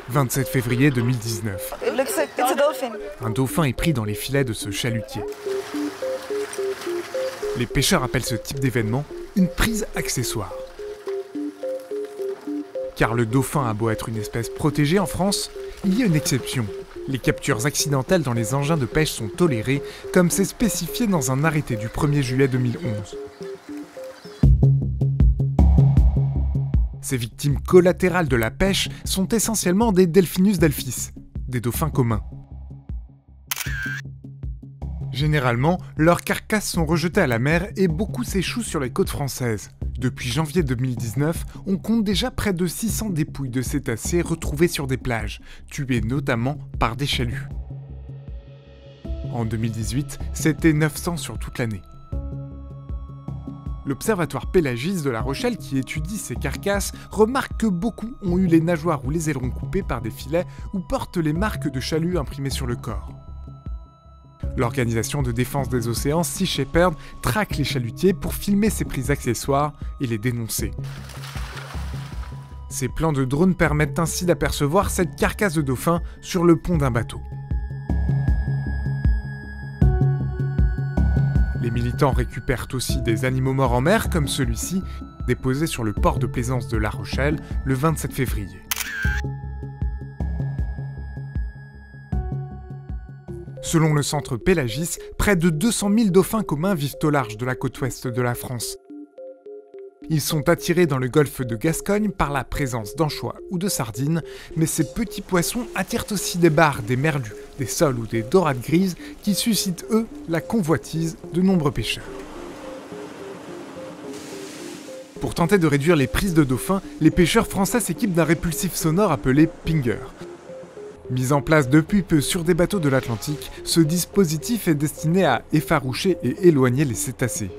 27 février 2019. It looks like it's a dolphin. Un dauphin est pris dans les filets de ce chalutier. Les pêcheurs appellent ce type d'événement une prise accessoire. Car le dauphin a beau être une espèce protégée en France, il y a une exception. Les captures accidentelles dans les engins de pêche sont tolérées, comme c'est spécifié dans un arrêté du 1er juillet 2011. Ces victimes collatérales de la pêche sont essentiellement des Delphinus delphis, des dauphins communs. Généralement, leurs carcasses sont rejetées à la mer et beaucoup s'échouent sur les côtes françaises. Depuis janvier 2019, on compte déjà près de 600 dépouilles de cétacés retrouvées sur des plages, tuées notamment par des chaluts. En 2018, c'était 900 sur toute l'année. L'Observatoire Pélagis de La Rochelle, qui étudie ces carcasses, remarque que beaucoup ont eu les nageoires ou les ailerons coupés par des filets ou portent les marques de chalut imprimées sur le corps. L'Organisation de défense des océans, Sea Shepherd, traque les chalutiers pour filmer ces prises accessoires et les dénoncer. Ces plans de drone permettent ainsi d'apercevoir cette carcasse de dauphin sur le pont d'un bateau. Les militants récupèrent aussi des animaux morts en mer, comme celui-ci, déposé sur le port de plaisance de La Rochelle le 27 février. Selon le centre Pélagis, près de 200 000 dauphins communs vivent au large de la côte ouest de la France. Ils sont attirés dans le golfe de Gascogne par la présence d'anchois ou de sardines, mais ces petits poissons attirent aussi des barres, des merlus, des sols ou des dorades grises qui suscitent, eux, la convoitise de nombreux pêcheurs. Pour tenter de réduire les prises de dauphins, les pêcheurs français s'équipent d'un répulsif sonore appelé Pinger. Mis en place depuis peu sur des bateaux de l'Atlantique, ce dispositif est destiné à effaroucher et éloigner les cétacés.